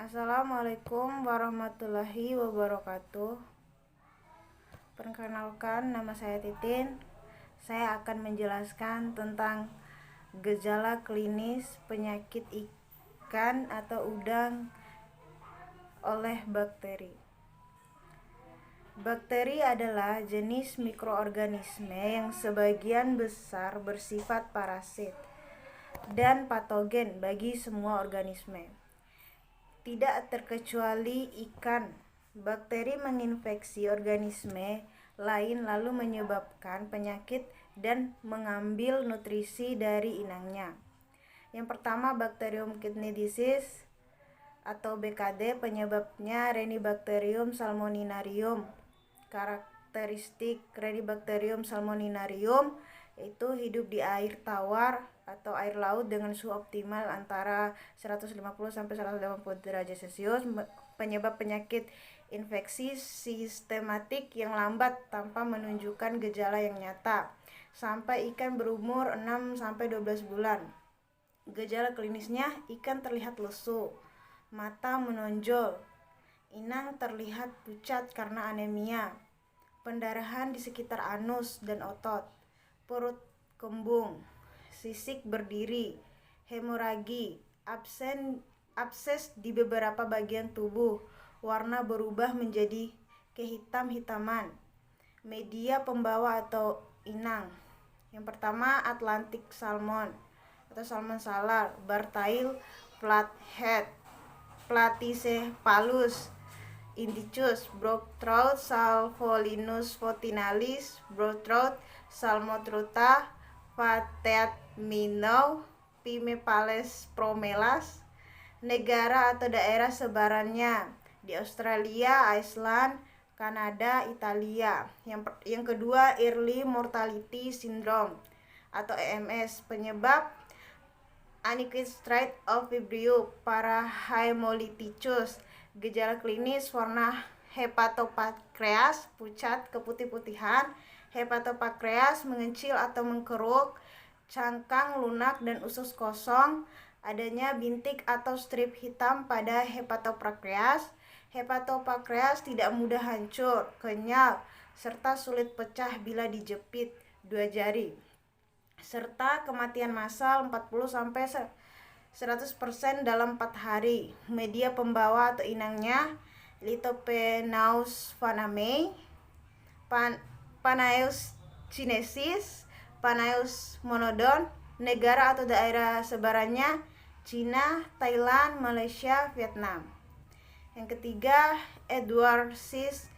Assalamualaikum warahmatullahi wabarakatuh. Perkenalkan, nama saya Titin. Saya akan menjelaskan tentang gejala klinis penyakit ikan atau udang oleh bakteri. Bakteri adalah jenis mikroorganisme yang sebagian besar bersifat parasit dan patogen bagi semua organisme. Tidak terkecuali ikan, bakteri menginfeksi organisme lain lalu menyebabkan penyakit dan mengambil nutrisi dari inangnya. Yang pertama, Bacterium kidney disease atau BKD, penyebabnya Renibacterium salmoninarium. Karakteristik Renibacterium salmoninarium itu hidup di air tawar atau air laut dengan suhu optimal antara 150 sampai 180 derajat Celcius. Penyebab penyakit infeksi sistematik yang lambat tanpa menunjukkan gejala yang nyata sampai ikan berumur 6 sampai 12 bulan. Gejala klinisnya, ikan terlihat lesu, mata menonjol, inang terlihat pucat karena anemia, pendarahan di sekitar anus dan otot, perut kembung, sisik berdiri, hemoragi, abses di beberapa bagian tubuh, warna berubah menjadi kehitam-hitaman. Media pembawa atau inang. Yang pertama, Atlantic salmon atau salmon salar, Bartail flathead, Platycephalus indicus, brook trout, Salvolinus fontinalis, brook trout, Salmotruta, Pateat minnow, Pimepales promelas. Negara atau daerah sebarannya di Australia, Iceland, Kanada, Italia. Yang kedua, Early Mortality Syndrome atau EMS, penyebab Aniquid Strait of Vibrio parahemolyticus. Gejala klinis, warna hepatopankreas pucat keputih-putihan, hepatopankreas mengecil atau mengkerut, cangkang lunak dan usus kosong, adanya bintik atau strip hitam pada hepatopankreas. Hepatopankreas tidak mudah hancur, kenyal, serta sulit pecah bila dijepit 2 jari, serta kematian massal 40 sampai 100% dalam 4 hari. Media pembawa atau inangnya, Lithopenaus panamei, Panaeus chinensis, Panaeus monodon. Negara atau daerah sebarannya, Cina, Thailand, Malaysia, Vietnam. Yang ketiga, Edwardsis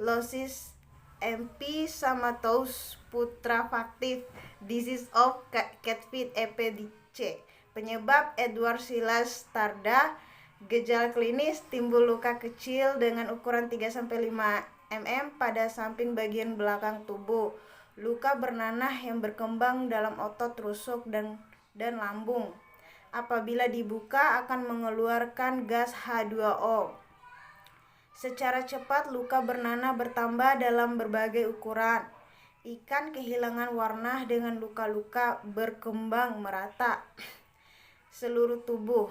losis MP Samatous putrefactive disease of catfish EPDC, penyebab Edwardsilas tarda. Gejala klinis, timbul luka kecil dengan ukuran 3-5 mm pada samping bagian belakang tubuh, luka bernanah yang berkembang dalam otot rusuk dan lambung. Apabila dibuka akan mengeluarkan gas H2O. Secara cepat luka bernanah bertambah dalam berbagai ukuran. Ikan kehilangan warna dengan luka-luka berkembang merata seluruh tubuh.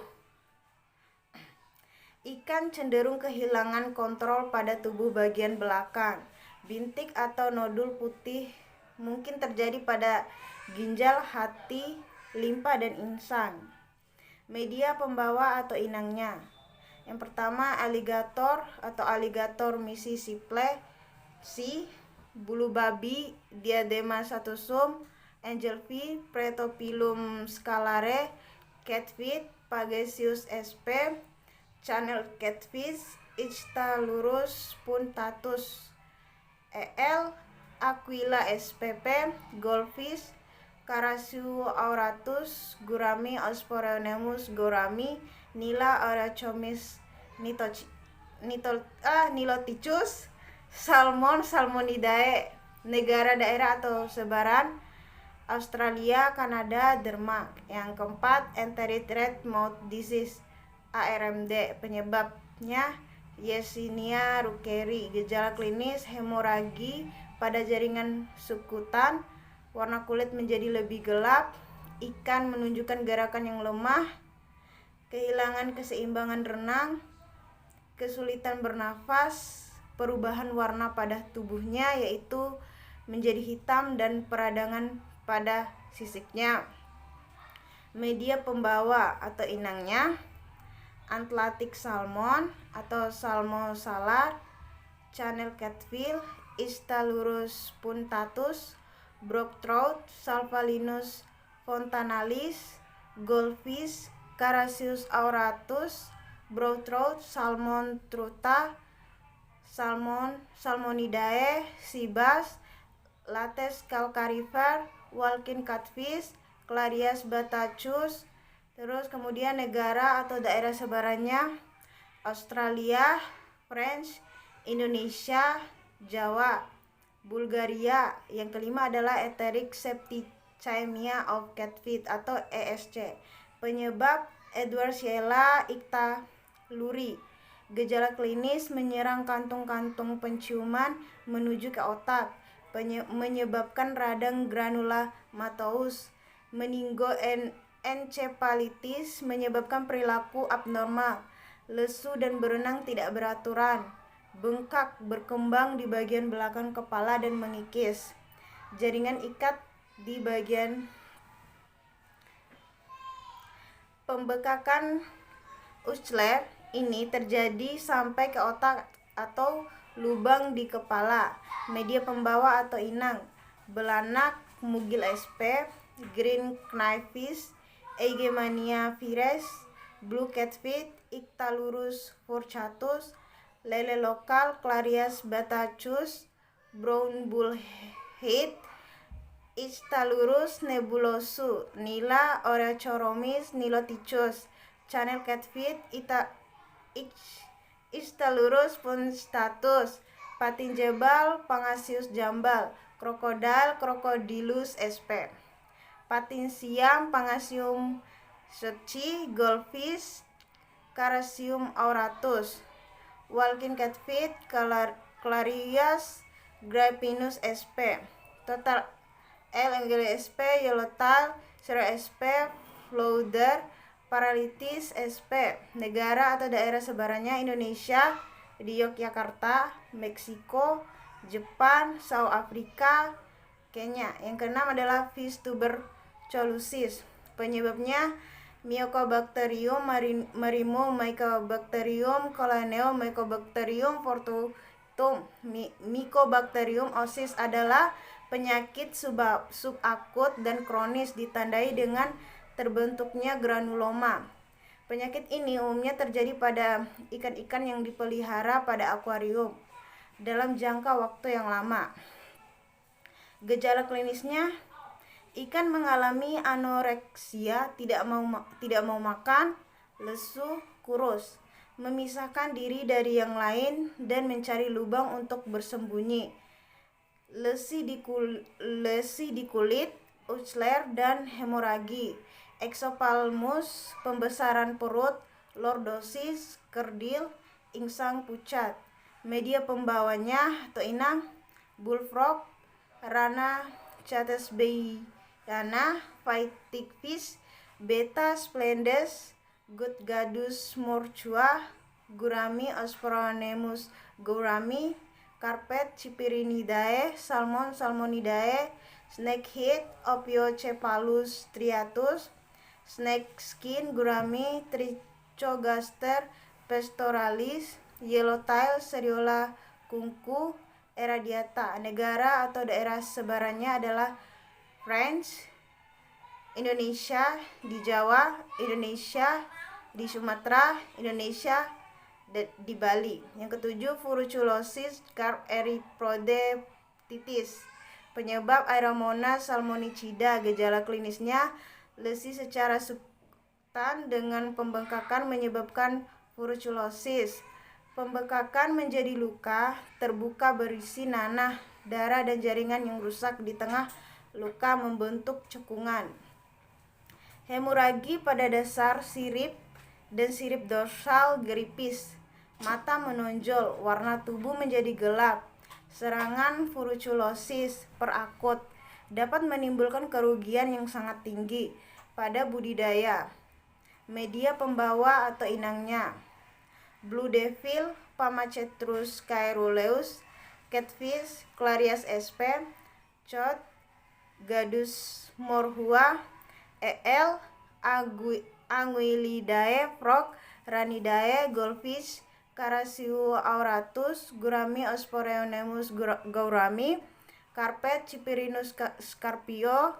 Ikan cenderung kehilangan kontrol pada tubuh bagian belakang. Bintik atau nodul putih mungkin terjadi pada ginjal, hati, limpa, dan insang. Media pembawa atau inangnya. Yang pertama, aligator atau Alligator mississippi, bulu babi, Diadema satusum, angelfish, Pretopilum scalare, catfish, Pagasius sp, channel catfish, Ichthyornis puntatus, Aquila spp, goldfish, Carassius auratus, Gurami, Osporionemus gurami, Nila Aurachomis niloticus, Salmon Salmonidae. Negara, daerah atau sebaran, Australia, Kanada, Denmark. Yang keempat, Enteric red mouth disease ARMD, penyebabnya Yersinia rukeri. Gejala klinis, hemoragi pada jaringan subkutan, warna kulit menjadi lebih gelap, ikan menunjukkan gerakan yang lemah, kehilangan keseimbangan renang, kesulitan bernafas, perubahan warna pada tubuhnya yaitu menjadi hitam dan peradangan pada sisiknya. Media pembawa atau inangnya Atlantic salmon atau salmosalar, channel catfish, Stylurus puntatus, brook trout, Salvelinus fontanalis, goldfish, Carassius auratus, brook trout, salmon truta, Salmonidae, sea bass, Lates calcarifer, walking catfish, Clarias batachus. Terus kemudian negara atau daerah sebarannya Australia, French, Indonesia, Jawa, Bulgaria. Yang kelima adalah Enteric septicemia of catfish atau ESC. Penyebab Edwardsella ictaluri. Gejala klinis menyerang kantung-kantung penciuman menuju ke otak, menyebabkan radang granulomatosis. Meningoencephalitis menyebabkan perilaku abnormal, lesu dan berenang tidak beraturan, bengkak berkembang di bagian belakang kepala dan mengikis, jaringan ikat di bagian pembekakan Uxler ini terjadi sampai ke otak atau lubang di kepala. Media pembawa atau inang belanak mugil sp, green knifefish, Eigemania virus, blue catfish, Ictalurus furcatus, lele lokal Clarias batachus, brown bullhead, Ictalurus nebulosus, Nila oreachoromis niloticus, channel catfish, Ictalurus puntatus, patin jebal Pangasius jambal, krokodil Crocodylus sp, patin siam Pangasium seci, goldfish Carassium auratus, walking catfish Clarias grappinus sp, total LNGSP, Yellowtail, Sero sp, Flounder, Paralitis sp. Negara atau daerah sebarannya Indonesia, di Yogyakarta, Meksiko, Jepang, South Afrika, Kenya. Yang keenam adalah fish tuberculosis. Penyebabnya Mycobacterium marimo, Mycobacterium colaneo, Mycobacterium fortunatum. Mycobacterium osis adalah penyakit subakut dan kronis ditandai dengan terbentuknya granuloma. Penyakit ini umumnya terjadi pada ikan-ikan yang dipelihara pada akuarium dalam jangka waktu yang lama. Gejala klinisnya, ikan mengalami anoreksia, tidak mau makan, lesu, kurus, memisahkan diri dari yang lain dan mencari lubang untuk bersembunyi, lesi di kulit, Uxler dan hemoragi, exophthalmos, pembesaran perut, lordosis, kerdil, insang pucat. Media pembawanya atau inang bullfrog, rana catesbeiana, fighting fish, beta splendes, Gutgadus morchua, gurami Osporonemus gurami, carpet Cyprinidae, Salmonidae, snakehead Opiocephalus striatus, snake skin gurami Trichogaster pastoralis, yellowtail Seriola kunku irradiata. Negara atau daerah sebarannya adalah France, Indonesia, di Jawa, Indonesia, di Sumatera, Indonesia, di Bali. Yang ketujuh, furunculosis carp erythrodactylis. Penyebab Aeromonas salmonicida. Gejala klinisnya lesi secara subkutan dengan pembengkakan menyebabkan furunculosis. Pembengkakan menjadi luka terbuka berisi nanah, darah dan jaringan yang rusak di tengah luka membentuk cekungan. Hemoragi pada dasar sirip dan sirip dorsal geripis. Mata menonjol, warna tubuh menjadi gelap. Serangan furunculosis perakut dapat menimbulkan kerugian yang sangat tinggi pada budidaya. Media pembawa atau inangnya blue devil, Pamacetrus caeruleus, catfish, Clarias sp, cod, Gadus morhua, Anguillidae, frog, Ranidae, goldfish, Carassius gurami, Osporeonemus gaurami, carpet, Cyprinus scarpio,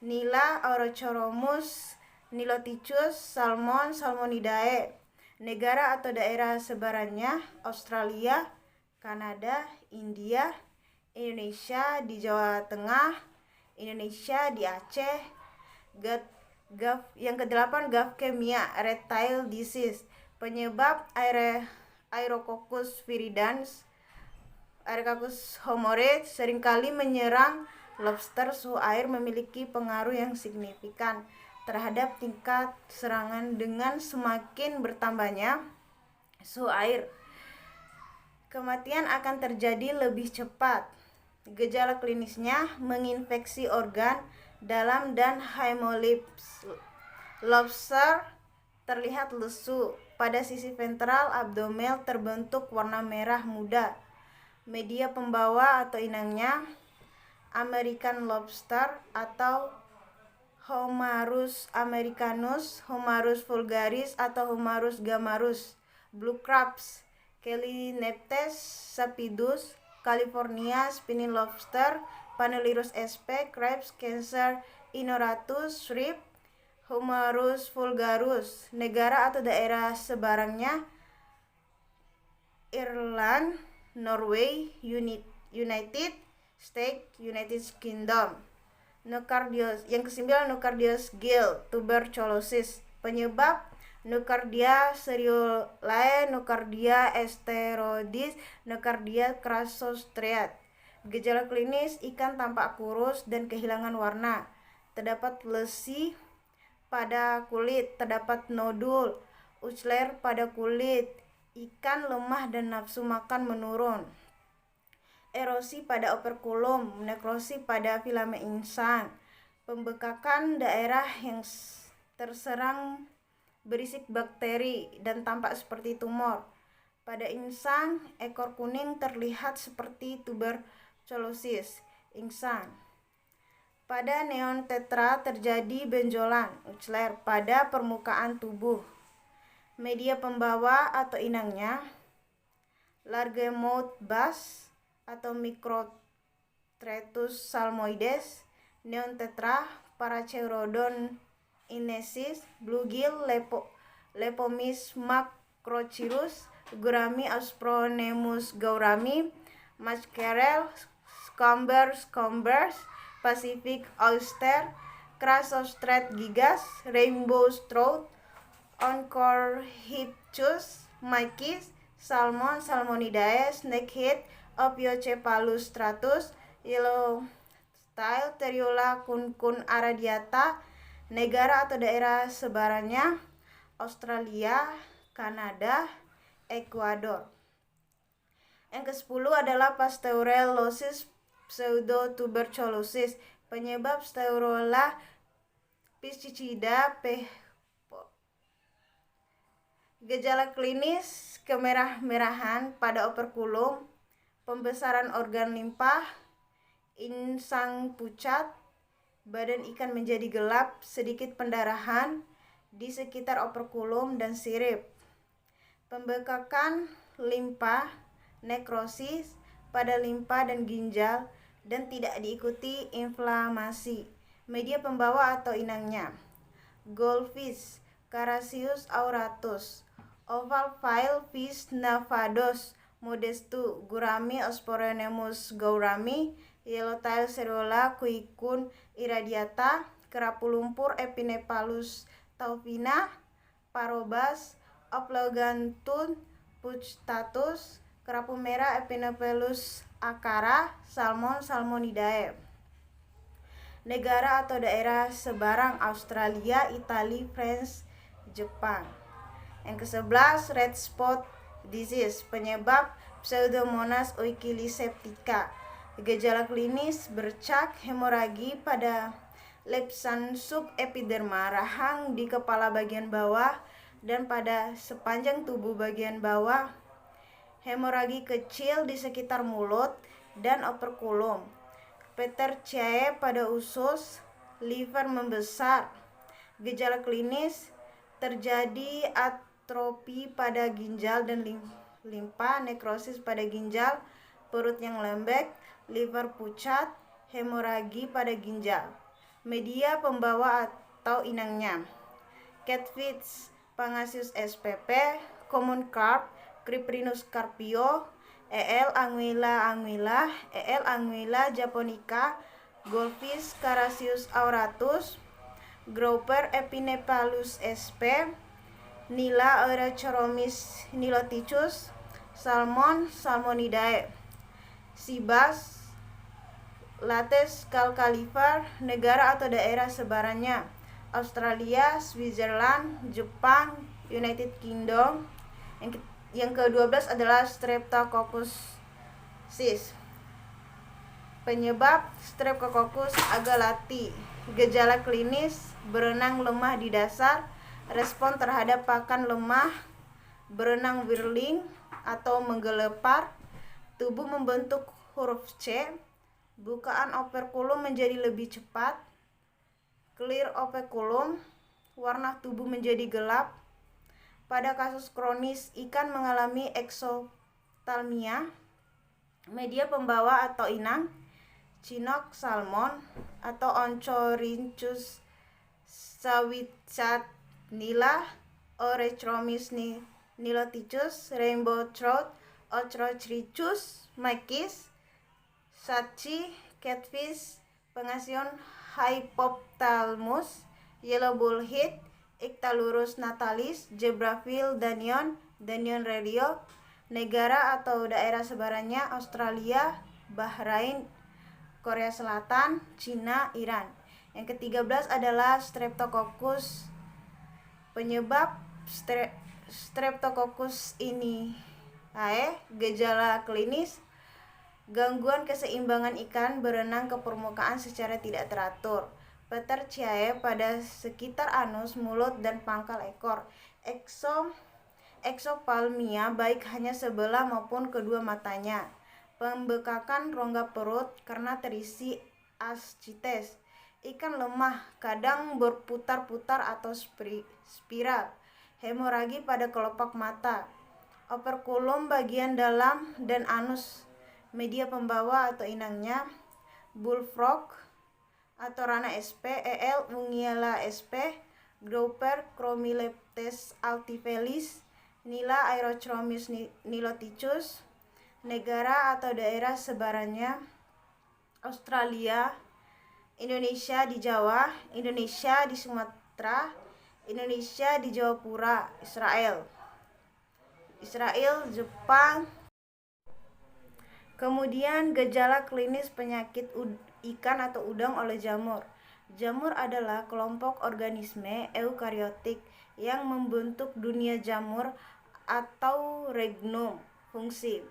Nila, Aurochoromus niloticus, salmon, Salmonidae. Negara atau daerah sebarannya: Australia, Kanada, India, Indonesia di Jawa Tengah, Indonesia di Aceh. Yang ke-8, Gavkemia, reptile disease. Penyebab Aerococcus viridans, Aerococcus homorex seringkali menyerang lobster. Suhu air memiliki pengaruh yang signifikan terhadap tingkat serangan. Dengan semakin bertambahnya suhu air, kematian akan terjadi lebih cepat. Gejala klinisnya menginfeksi organ dalam dan hemolymph. Lobster terlihat lesu. Pada sisi ventral abdomen terbentuk warna merah muda. Media pembawa atau inangnya: American lobster atau Homarus americanus, Homarus vulgaris atau Homarus gamarus. Blue crabs, Chelineptes sapidus, California spiny lobster, Panellurus sp, crabs, Cancer inoratus, shrimp, Homarus vulgarus. Negara atau daerah sebarangnya: Ireland, Norway, United States, United Kingdom. Nocardios. Yang ke-9, Nocardios gill, tuberculosis. Penyebab: Nocardia seriolae, Nocardia asteroidis, Nocardia crassostreat. Gejala klinis: ikan tampak kurus dan kehilangan warna. Terdapat lesi pada kulit, terdapat nodul Uxler pada kulit. Ikan lemah dan nafsu makan menurun. Erosi pada operkulum, nekrosi pada filamen insang. Pembekakan daerah yang terserang berisik bakteri dan tampak seperti tumor. Pada insang, ekor kuning terlihat seperti tuberculosis insang. Pada neon tetra terjadi benjolan Uxler pada permukaan tubuh. Media pembawa atau inangnya: Largemouth bass atau Microtretus salmoides, neon tetra, Paracheirodon inesis, bluegill, Lepomys macrochirus, gurami, Aspronemus gaurami, mackerel, scombers, Pacific oyster, Crassostreat gigas, rainbow trout, Oncorhynchus, Mykiss, salmon, Salmonidae, snakehead, Opiocephalus stratus, yellow style, Terriola kunkun aradiata. Negara atau daerah sebarannya: Australia, Kanada, Ekuador. Yang ke-10 adalah Pasteurellosis pseudotuberculosis. Penyebab: Staurella piscicida Gejala klinis: kemerah-merahan pada operkulum, pembesaran organ limpa, insang pucat, badan ikan menjadi gelap, sedikit pendarahan di sekitar operkulum dan sirip. Pembekakan limpa, nekrosis pada limpa dan ginjal dan tidak diikuti inflamasi. Media pembawa atau inangnya: goldfish, Carassius auratus, oval file fish, Navados modestu, gurami, Osporeonemus gaurami, yellowtail Seriola kuikun irradiata, kerapu lumpur, Epinephalus taupina, Parobas, Oploganthus punctatus, kerapu merah, Epinephalus acara, salmon, Salmonidae. Negara atau daerah sebarang: Australia, Italia, France, Jepang. Yang ke-11, red spot disease. Penyebab: Pseudomonas oikiliceptica. Gejala klinis: bercak, hemoragi pada lepsan subepiderma, rahang di kepala bagian bawah, dan pada sepanjang tubuh bagian bawah, hemoragi kecil di sekitar mulut dan operkulum, petechiae pada usus, liver membesar. Gejala klinis terjadi atrofi pada ginjal dan limpa, nekrosis pada ginjal, perut yang lembek, liver pucat, hemoragi pada ginjal. Media pembawa atau inangnya: catfish, Pangasius spp, common carp, Cyprinus carpio, anguilla, japonica, goldfish, Carassius auratus, grouper, Epinephalus sp, Nila Eurychromis niloticus, salmon, Salmonidae, Seabass, Lates calcalifer. Negara atau daerah sebarannya: Australia, Switzerland, Jepang, United Kingdom. Yang ke-12 adalah Streptococcus cis. Penyebab Streptococcus agalati. Gejala klinis: berenang lemah di dasar, respon terhadap pakan lemah, berenang whirling atau menggelepar, tubuh membentuk huruf C, bukaan operkulum menjadi lebih cepat, clear operculum, warna tubuh menjadi gelap. Pada kasus kronis, ikan mengalami exophthalmia. Media pembawa atau inang: Chinook salmon atau Oncorhynchus sawicat, Nila Eurychromis niloticus, rainbow trout, Ochrotrichus makis, Sachi, catfish, Pangasius hypophthalmus, yellow bullhead, Ictalurus natalis, zebrafish, Danion radio. Negara atau daerah sebarannya: Australia, Bahrain, Korea Selatan, Cina, Iran. Yang ke-13 adalah Streptococcus. Penyebab Streptococcus ini gejala klinis: gangguan keseimbangan ikan berenang ke permukaan secara tidak teratur, petechiae pada sekitar anus, mulut, dan pangkal ekor, exophthalmia baik hanya sebelah maupun kedua matanya, pembekakan rongga perut karena terisi ascites, ikan lemah kadang berputar-putar atau spiral, hemoragi pada kelopak mata, operkulum bagian dalam dan anus. Media pembawa atau inangnya: bullfrog atau rana sp, ungiela sp, grouper, Chromileptes altifelis, Nila Eurychromis niloticus. Negara atau daerah sebarannya: Australia, Indonesia di Jawa, Indonesia di Sumatera, Indonesia di Jayapura, Israel, Jepang. Kemudian gejala klinis penyakit ikan atau udang oleh jamur. Jamur adalah kelompok organisme eukariotik yang membentuk dunia jamur atau regnum fungi.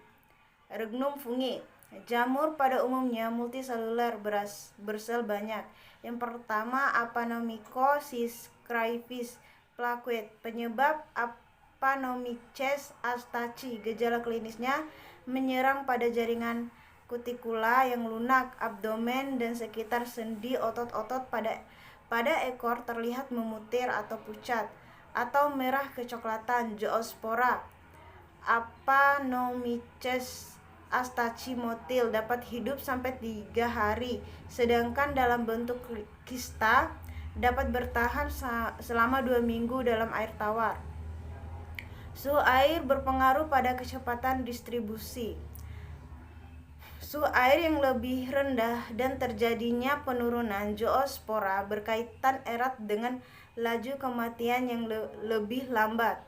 Jamur pada umumnya multiseluler, bersel banyak. Yang pertama, Apanomycoses crayfish plaquet. Penyebab Apanomyces astaci. Gejala klinisnya menyerang pada jaringan kutikula yang lunak, abdomen, dan sekitar sendi. Otot-otot pada ekor terlihat memutir atau pucat atau merah kecoklatan. Zoospora Apanomyces astaci motil dapat hidup sampai 3 hari, sedangkan dalam bentuk kista dapat bertahan selama 2 minggu dalam air tawar. Suhu air berpengaruh pada kecepatan distribusi. Suhu air yang lebih rendah dan terjadinya penurunan zoospora berkaitan erat dengan laju kematian yang lebih lambat.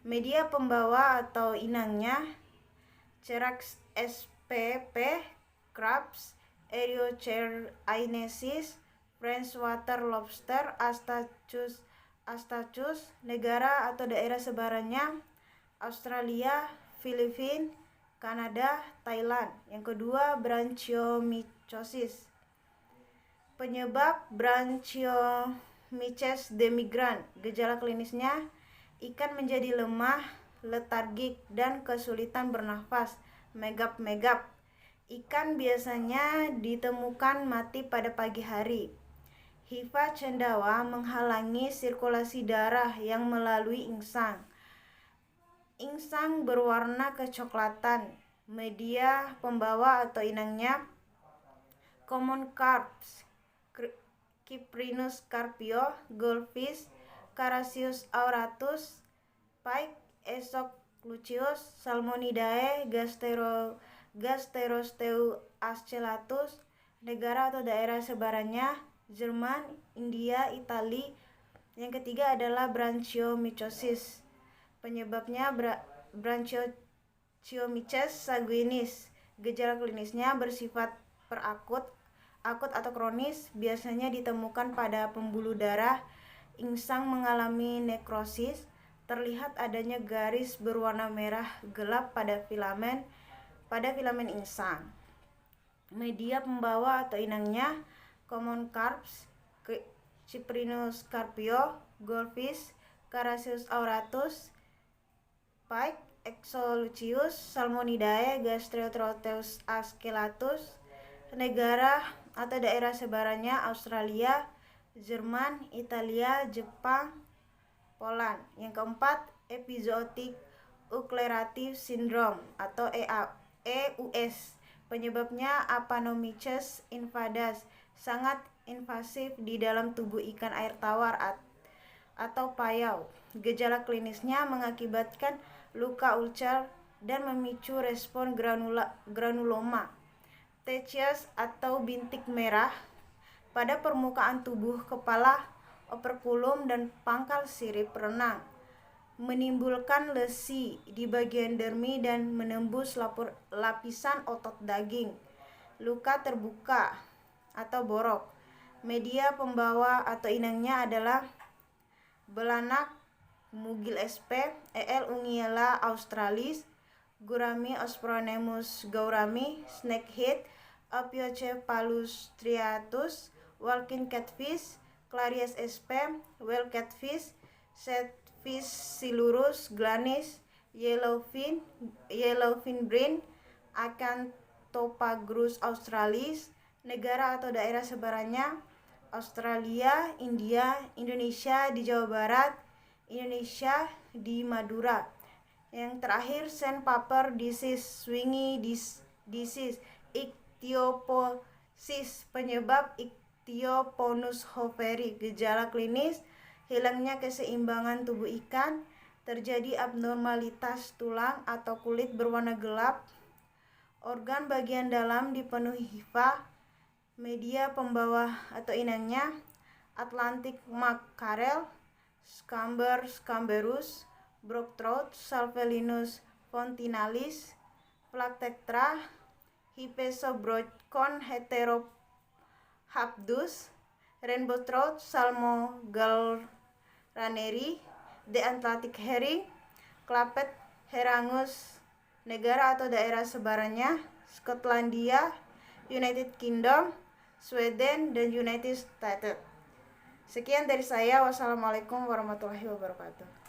Media pembawa atau inangnya: Cherax spp, crabs, Eriocheinesis, French water lobster, Astacus. Negara atau daerah sebarannya: Australia, Filipina, Kanada, Thailand. Yang kedua, branchiomycosis. Penyebab Branchiomyces demigrans. Gejala klinisnya: Ikan menjadi lemah, letargik, dan kesulitan bernafas, megap-megap. Ikan biasanya ditemukan mati pada pagi hari. Hifa cendawa menghalangi sirkulasi darah yang melalui insang. Insang berwarna kecoklatan. Media pembawa atau inangnya common carps, Cyprinus carpio, goldfish, Carassius auratus, pike, Esok lucius, Salmonidae, Gasterosteu ascelatus. Negara atau daerah sebarannya Jerman, India, Italia. Yang ketiga adalah branchiomycosis. Penyebabnya branchiomyces sanguinis. Gejala klinisnya bersifat perakut, akut atau kronis, biasanya ditemukan pada pembuluh darah. Insang mengalami nekrosis, terlihat adanya garis berwarna merah gelap pada filamen insang. Media pembawa atau inangnya common carps, Cyprinus carpio, goldfish, Carassius auratus, pike, Exolucius, Salmonidae, Gasterotroteus ascelatus. Negara atau daerah sebarannya Australia, Jerman, Italia, Jepang, Poland. Yang keempat, epizootic ulcerative syndrome atau EUS. Penyebabnya Aphanomyces invadas, sangat invasif di dalam tubuh ikan air tawar atau payau. Gejala klinisnya mengakibatkan luka ulcer dan memicu respon granuloma, T-Cius atau bintik merah pada permukaan tubuh kepala, operkulum, dan pangkal sirip renang, menimbulkan lesi di bagian dermi dan menembus lapisan otot daging, luka terbuka atau borok. Media pembawa atau inangnya adalah belanak, mugil sp, Ungiela australis, Gurami Ospronemus gaurami, snakehead, Opiocephalus striatus, Walking catfish, Clarias sp, whale catfish, Shadfish silurus, glanis, yellowfin brine, Acanthopagrus australis. Negara atau daerah sebarannya Australia, India, Indonesia di Jawa Barat, Indonesia di Madura. Yang terakhir, sandpaper disease, swingy disease, ichthyoposis. Penyebab Ichthyoponus hoveri. Gejala klinis, hilangnya keseimbangan tubuh ikan, terjadi abnormalitas tulang atau kulit berwarna gelap, organ bagian dalam dipenuhi hifa. Media pembawa atau inangnya Atlantic mackerel, Scamber scamberus, brooktrout, Salvelinus fontinalis, Plactetra, Hypesobrochon heterohabdus, rainbow trout, Salmo galraneri, The Atlantic herring, Clapet herangus. Negara atau daerah sebarannya Skotlandia, United Kingdom, Sweden, dan United States. Sekian dari saya. Wassalamualaikum warahmatullahi wabarakatuh.